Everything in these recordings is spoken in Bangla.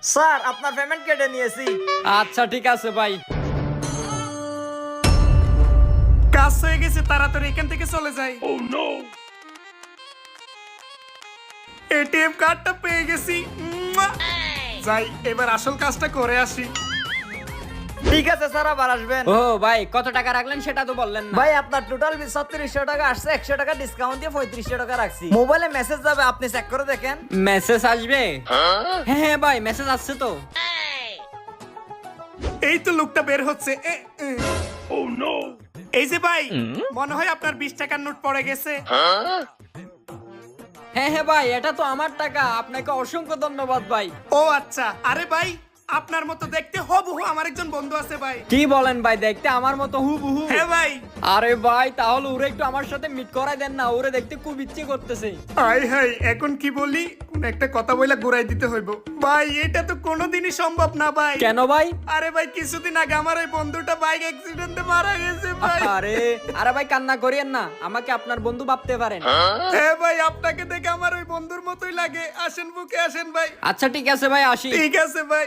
স্যার আপনার পেমেন্ট কেটে নিয়েছি। আচ্ছা ঠিক আছে ভাই। কাজ হয়ে গেছে, তাড়াতাড়ি এখান থেকে চলে যাই। এটিএম কার্ডটা পেয়ে গেছি। যাই এবার আসল কাজটা করে আসি। ঠিক আছে স্যার, আবার আসবেন। ও ভাই কত টাকা রাখলেন সেটা তো বললেন না। ভাই আপনার টোটাল 3600 টাকা আসছে, 100 টাকা ডিসকাউন্ট দিয়ে 3500 টাকা রাখছি। মোবাইলে মেসেজ যাবে, আপনি চেক করে দেখেন। মেসেজ আসবে? হ্যাঁ হ্যাঁ ভাই মেসেজ আসছে তো। এই তো লোকটা বের হচ্ছে। এই যে ভাই, মনে হয় আপনার 20 টাকার নোট পড়ে গেছে। হ্যাঁ হ্যাঁ ভাই এটা তো আমার টাকা, আপনাকে অসংখ্য ধন্যবাদ ভাই। ও আচ্ছা, আরে ভাই আপনার মতো দেখতে হুবহু আমার একজন বন্ধু আছে ভাই। কি বলেন ভাই, দেখতে আমার মতো হুবহু? হ্যাঁ ভাই। আরে ভাই তাহলে ওরে একটু আমার সাথে মিট করাই দেন না, ওরে দেখতে খুব ইচ্ছে করতেছে। হাই হাই, এখন কি বলি, কোন একটা কথা বইলা ঘুরাই দিতে হইব। ভাই এটা তো কোনোদিনই সম্ভব না ভাই। কেন ভাই? আরে ভাই কিছুদিন আগে আমার এই বন্ধুটা বাইক অ্যাক্সিডেন্টে মারা গেছে ভাই। আরে আরে ভাই কান্না করিয়েন না, আমাকে আপনার বন্ধু ভাবতে পারেন। হ্যাঁ ভাই, আপনাকে দেখে আমার ওই বন্ধুর মতোই লাগে। আসেন বুকে আসেন ভাই। আচ্ছা ঠিক আছে ভাই আসি। ঠিক আছে ভাই।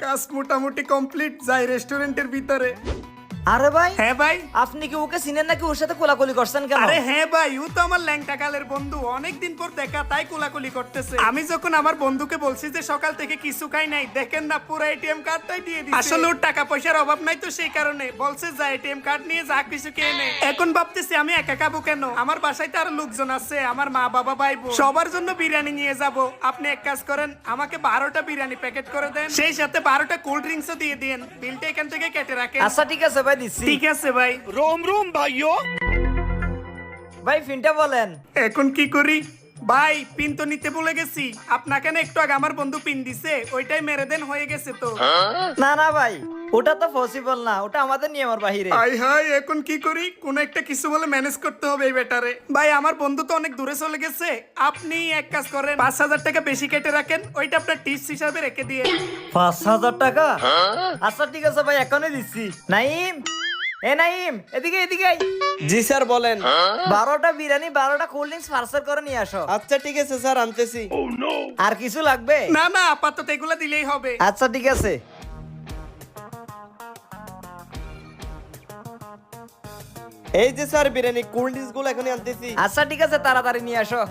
কাজ মোটামুটি কমপ্লিট, যাই রেস্টুরেন্টের ভিতরে। আরে ভাই, হ্যাঁ ভাই। আপনি কি ওকে চিনেন নাকি ওর সাথে কোলাকুলি করছেন কেন? আরে হ্যাঁ ভাই, ও তো আমার ল্যাংটা কালের বন্ধু, অনেকদিন পর দেখা, তাই কোলাকুলি করতেছে। আমি যখন আমার বন্ধুকে বলছি যে সকাল থেকে কিছু খাই নাই, দেখেন না পুরো এটিএম কার্ডটাই দিয়ে দিয়েছে। আসলে ওর টাকা পয়সার অভাব নাই তো সেই কারণে বলছে যা এটিএম কার্ড নিয়ে যা কিছু খেয়ে নে। এখন ভাবতেছি আমি একা খাবো কেন, আমার বাসায় তো আরো লোকজন আছে, আমার মা বাবা ভাই বোন, সবার জন্য বিরিয়ানি নিয়ে যাব। আপনি এক কাজ করেন, আমাকে 12টা বিরিয়ানি প্যাকেট করে দেন, সেই সাথে 12টা কোল্ড ড্রিঙ্কসও দিয়ে দিন। বিলটা এখান থেকে কেটে রাখেন। আচ্ছা ঠিক আছে ভাই, দিচ্ছি। ঠিক আছে ভাই। ভাই ফিনটা বলেন। এখন কি করি ভাই? পিন তো নিতে ভুলে গেছি। আপনাকে না একটু আগে আমার বন্ধু পিন দিছে, ওইটাই মেরে দেন, হয়ে গেছে তো। না না ভাই, ওটা তো পসিবল না, ওটা আমাদের নিয়মের বাহিরে। হাই হাই, এখন কি করি? কোন একটা কিছু বলে ম্যানেজ করতে হবে এই ব্যাটারে। ভাই আমার বন্ধু তো অনেক দূরে চলে গেছে, আপনি এক কাজ করেন, 5000 টাকা বেশি কেটে রাখেন, ওইটা আপনার টিপস হিসাবে রেখে দিয়ে। 5000 টাকা? আচ্ছা ঠিক আছে ভাই, এখনই দিচ্ছি। নাইম, এ নাইম, এদিকে এদিকে আই। জি স্যার বলেন। 12টা বিরিয়ানি 12টা কোল্ড ড্রিঙ্কস পার্সেল করে নিয়ে আসো। আচ্ছা ঠিক আছে স্যার, আনতেছি। আর কিছু লাগবে? না না, আপাতত এগুলা দিলেই হবে। আচ্ছা ঠিক আছে। এই যে স্যার বিরিয়ানি, কোল্ড ড্রিঙ্কস গুলো এখনই আনতেছি। আচ্ছা ঠিক আছে, তাড়াতাড়ি নিয়ে আসো।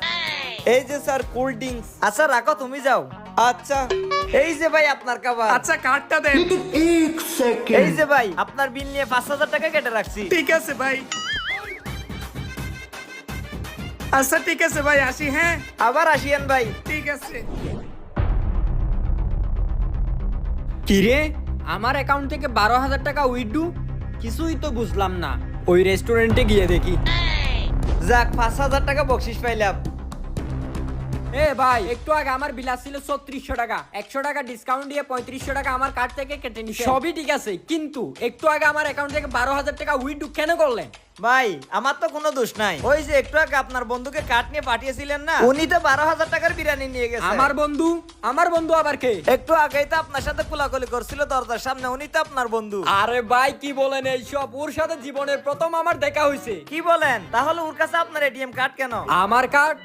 এই যে স্যার কোল্ড ড্রিঙ্কস। আচ্ছা রাখো, তুমি যাও। আচ্ছা। এই যে ভাই আপনার খাবার। আচ্ছা কার্ডটা দেন। এই যে ভাই আপনার বিল নিয়ে 5000 টাকা কেটে রাখছি। ঠিক আছে ভাই। আচ্ছা ঠিক আছে ভাই, আসি। হ্যাঁ আবার আসিয়েন ভাই। ঠিক আছে। কিরে আমার অ্যাকাউন্ট থেকে 12,000 টাকা উইথড্রু? কিছুই তো বুঝলাম না। ওই রেস্টুরেন্টে গিয়ে দেখি। যাক, 5000 টাকা বকশিস পাইলাম। এ ভাই একটু আগে আমার বিল ছিল 3600 টাকা, 100 টাকা ডিসকাউন্ট দিয়ে 3500 টাকা আমার কার্ড থেকে কেটে নিছে। সবই ঠিক আছে, কিন্তু একটু আগে আমার অ্যাকাউন্ট থেকে 12,000 টাকা উইথড্রু কেন করলেন? ভাই আমার তো কোনো দোষ নাই। ওই যে একটু আগে আপনার বন্ধুকে কার্ড নিয়ে পাঠিয়েছিলেন না, উনি তো 12,000 টাকার বিরিয়ানি নিয়ে গেছে। আমার বন্ধু? আমার বন্ধু আবার কে? একটু আগেই তো আপনার সাথে কোলাকুলি করছিল দরজার সামনে, উনি তো আপনার বন্ধু। আরে ভাই কি বলেন এইসব? ওর সাথে জীবনের প্রথম আমার দেখা হয়েছে। কি বলেন? তাহলে ওর কাছে আপনার এটিএম কার্ড কেন? আমার কার্ড?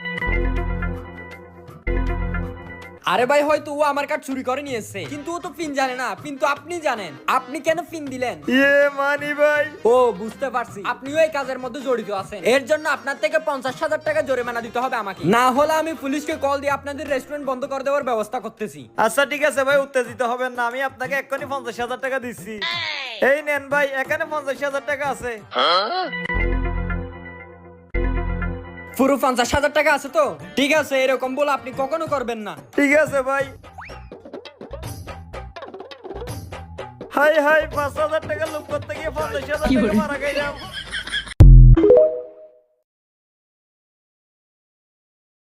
আরে ভাই হয়তো ও আমার কার্ড চুরি করে নিয়েছে, কিন্তু ও তো পিন জানে না। পিন তো আপনি জানেন, আপনি কেন পিন দিলেন? মানি ভাই। ও বুঝতে পারছি, আপনিও এই কাজের মধ্যে জড়িত আছেন। এর জন্য আপনার থেকে 50,000 টাকা জরিমানা দিতে হবে আমাকে, না হলে আমি পুলিশকে কল দিয়ে আপনাদের রেস্টুরেন্ট বন্ধ করে দেওয়ার ব্যবস্থা করতেছি। আচ্ছা ঠিক আছে ভাই, উত্তেজিত হবেন না, আমি আপনাকে এক্ষুনি 50,000 টাকা দিচ্ছি। এই নেন ভাই, এখানে 50,000 টাকা আছে। পুরো 50,000 টাকা আছে তো? ঠিক আছে, এরকম বলে আপনি কখনো করবেন না। ঠিক আছে ভাই। হাই হাই, 5000 টাকা লোক করতে গিয়ে 50,000 টাকা মারা গেলাম।